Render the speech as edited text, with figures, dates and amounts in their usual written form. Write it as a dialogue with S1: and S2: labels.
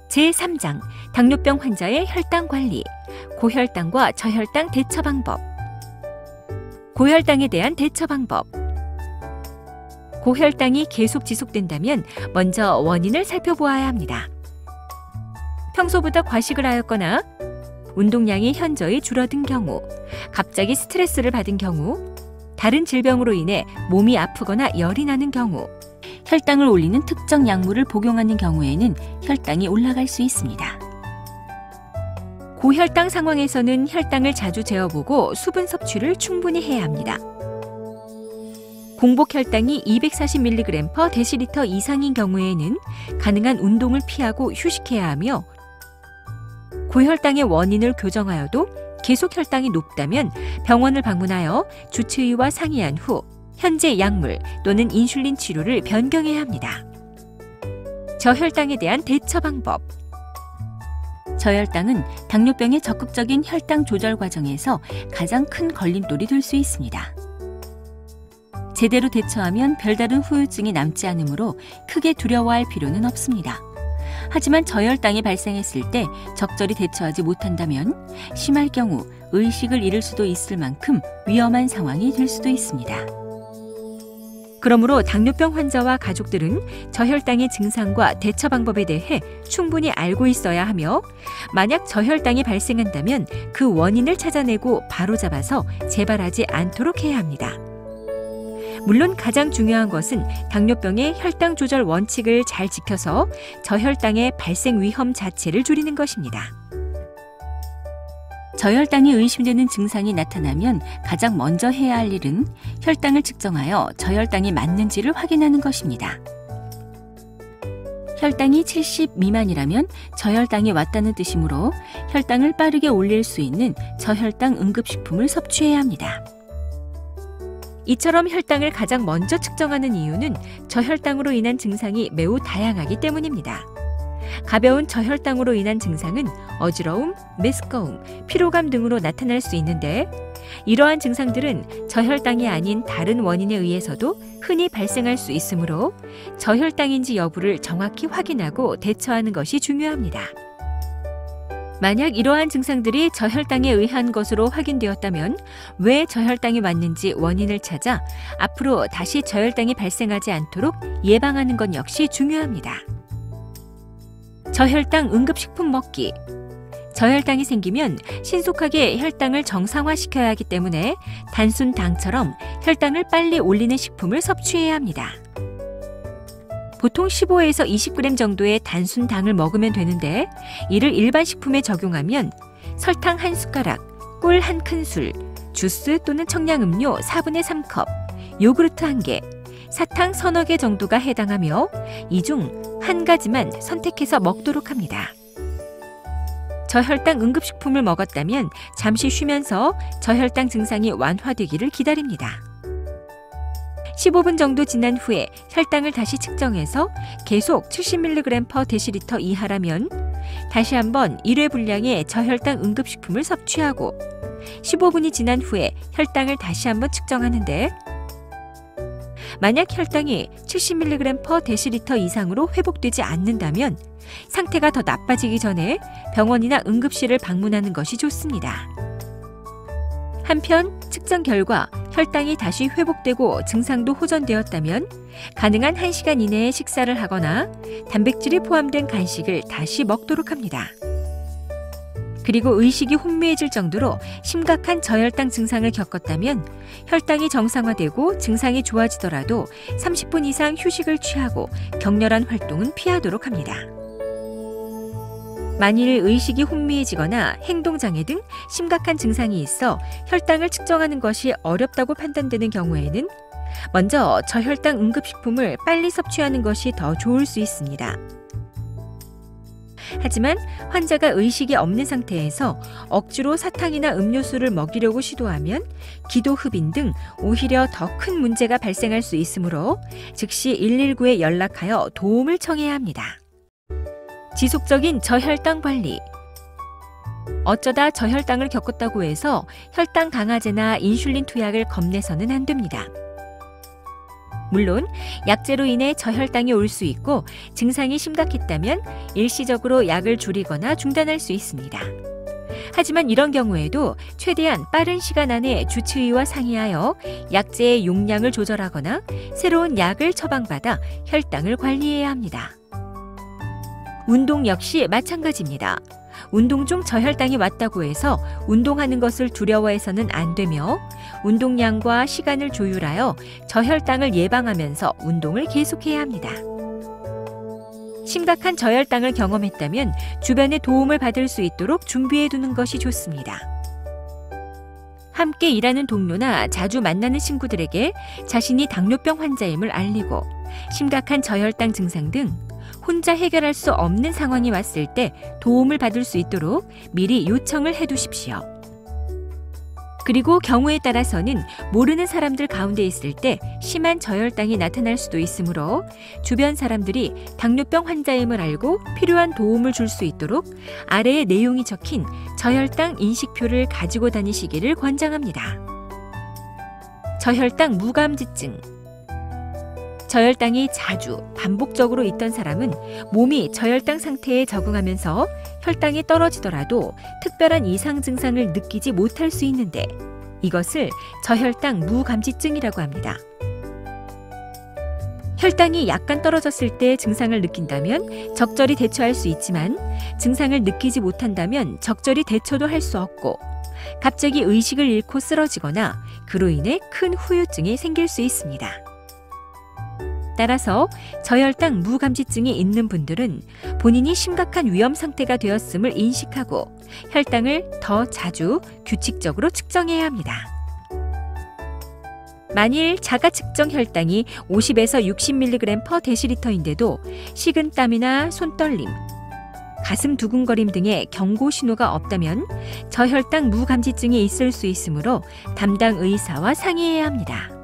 S1: 제3장 당뇨병 환자의 혈당 관리, 고혈당과 저혈당 대처 방법. 고혈당에 대한 대처 방법. 고혈당이 계속 지속된다면 먼저 원인을 살펴보아야 합니다. 평소보다 과식을 하였거나 운동량이 현저히 줄어든 경우, 갑자기 스트레스를 받은 경우, 다른 질병으로 인해 몸이 아프거나 열이 나는 경우, 혈당을 올리는 특정 약물을 복용하는 경우에는 혈당이 올라갈 수 있습니다. 고혈당 상황에서는 혈당을 자주 재어보고 수분 섭취를 충분히 해야 합니다. 공복 혈당이 240mg/dL 이상인 경우에는 가능한 운동을 피하고 휴식해야 하며, 고혈당의 원인을 교정하여도 계속 혈당이 높다면 병원을 방문하여 주치의와 상의한 후 현재 약물 또는 인슐린 치료를 변경해야 합니다. 저혈당에 대한 대처 방법. 저혈당은 당뇨병의 적극적인 혈당 조절 과정에서 가장 큰 걸림돌이 될 수 있습니다. 제대로 대처하면 별다른 후유증이 남지 않으므로 크게 두려워할 필요는 없습니다. 하지만 저혈당이 발생했을 때 적절히 대처하지 못한다면 심할 경우 의식을 잃을 수도 있을 만큼 위험한 상황이 될 수도 있습니다. 그러므로 당뇨병 환자와 가족들은 저혈당의 증상과 대처 방법에 대해 충분히 알고 있어야 하며, 만약 저혈당이 발생한다면 그 원인을 찾아내고 바로잡아서 재발하지 않도록 해야 합니다. 물론 가장 중요한 것은 당뇨병의 혈당 조절 원칙을 잘 지켜서 저혈당의 발생 위험 자체를 줄이는 것입니다. 저혈당이 의심되는 증상이 나타나면 가장 먼저 해야 할 일은 혈당을 측정하여 저혈당이 맞는지를 확인하는 것입니다. 혈당이 70 미만이라면 저혈당이 왔다는 뜻이므로 혈당을 빠르게 올릴 수 있는 저혈당 응급식품을 섭취해야 합니다. 이처럼 혈당을 가장 먼저 측정하는 이유는 저혈당으로 인한 증상이 매우 다양하기 때문입니다. 가벼운 저혈당으로 인한 증상은 어지러움, 메스꺼움, 피로감 등으로 나타날 수 있는데, 이러한 증상들은 저혈당이 아닌 다른 원인에 의해서도 흔히 발생할 수 있으므로 저혈당인지 여부를 정확히 확인하고 대처하는 것이 중요합니다. 만약 이러한 증상들이 저혈당에 의한 것으로 확인되었다면 왜 저혈당이 왔는지 원인을 찾아 앞으로 다시 저혈당이 발생하지 않도록 예방하는 것 역시 중요합니다. 저혈당 응급식품 먹기. 저혈당이 생기면 신속하게 혈당을 정상화시켜야 하기 때문에 단순 당처럼 혈당을 빨리 올리는 식품을 섭취해야 합니다. 보통 15에서 20g 정도의 단순 당을 먹으면 되는데, 이를 일반 식품에 적용하면 설탕 1숟가락, 꿀 1큰술, 주스 또는 청량음료 4분의 3컵, 요구르트 1개, 사탕 서너 개 정도가 해당하며 이 중 한 가지만 선택해서 먹도록 합니다. 저혈당 응급식품을 먹었다면 잠시 쉬면서 저혈당 증상이 완화되기를 기다립니다. 15분 정도 지난 후에 혈당을 다시 측정해서 계속 70mg/dL 이하라면 다시 한번 1회 분량의 저혈당 응급식품을 섭취하고 15분이 지난 후에 혈당을 다시 한번 측정하는데, 만약 혈당이 70mg/dL 이상으로 회복되지 않는다면 상태가 더 나빠지기 전에 병원이나 응급실을 방문하는 것이 좋습니다. 한편 측정 결과 혈당이 다시 회복되고 증상도 호전되었다면 가능한 1시간 이내에 식사를 하거나 단백질이 포함된 간식을 다시 먹도록 합니다. 그리고 의식이 혼미해질 정도로 심각한 저혈당 증상을 겪었다면 혈당이 정상화되고 증상이 좋아지더라도 30분 이상 휴식을 취하고 격렬한 활동은 피하도록 합니다. 만일 의식이 혼미해지거나 행동장애 등 심각한 증상이 있어 혈당을 측정하는 것이 어렵다고 판단되는 경우에는 먼저 저혈당 응급식품을 빨리 섭취하는 것이 더 좋을 수 있습니다. 하지만 환자가 의식이 없는 상태에서 억지로 사탕이나 음료수를 먹이려고 시도하면 기도 흡인 등 오히려 더 큰 문제가 발생할 수 있으므로 즉시 119에 연락하여 도움을 청해야 합니다. 지속적인 저혈당 관리. 어쩌다 저혈당을 겪었다고 해서 혈당 강화제나 인슐린 투약을 겁내서는 안 됩니다. 물론 약제로 인해 저혈당이 올 수 있고 증상이 심각했다면 일시적으로 약을 줄이거나 중단할 수 있습니다. 하지만 이런 경우에도 최대한 빠른 시간 안에 주치의와 상의하여 약제의 용량을 조절하거나 새로운 약을 처방받아 혈당을 관리해야 합니다. 운동 역시 마찬가지입니다. 운동 중 저혈당이 왔다고 해서 운동하는 것을 두려워해서는 안 되며 운동량과 시간을 조율하여 저혈당을 예방하면서 운동을 계속해야 합니다. 심각한 저혈당을 경험했다면 주변의 도움을 받을 수 있도록 준비해 두는 것이 좋습니다. 함께 일하는 동료나 자주 만나는 친구들에게 자신이 당뇨병 환자임을 알리고 심각한 저혈당 증상 등 혼자 해결할 수 없는 상황이 왔을 때 도움을 받을 수 있도록 미리 요청을 해두십시오. 그리고 경우에 따라서는 모르는 사람들 가운데 있을 때 심한 저혈당이 나타날 수도 있으므로 주변 사람들이 당뇨병 환자임을 알고 필요한 도움을 줄 수 있도록 아래의 내용이 적힌 저혈당 인식표를 가지고 다니시기를 권장합니다. 저혈당 무감지증. 저혈당이 자주 반복적으로 있던 사람은 몸이 저혈당 상태에 적응하면서 혈당이 떨어지더라도 특별한 이상 증상을 느끼지 못할 수 있는데 이것을 저혈당 무감지증이라고 합니다. 혈당이 약간 떨어졌을 때 증상을 느낀다면 적절히 대처할 수 있지만 증상을 느끼지 못한다면 적절히 대처도 할 수 없고 갑자기 의식을 잃고 쓰러지거나 그로 인해 큰 후유증이 생길 수 있습니다. 따라서 저혈당 무감지증이 있는 분들은 본인이 심각한 위험 상태가 되었음을 인식하고 혈당을 더 자주 규칙적으로 측정해야 합니다. 만일 자가 측정 혈당이 50에서 60mg/dl인데도 식은땀이나 손떨림, 가슴 두근거림 등의 경고 신호가 없다면 저혈당 무감지증이 있을 수 있으므로 담당 의사와 상의해야 합니다.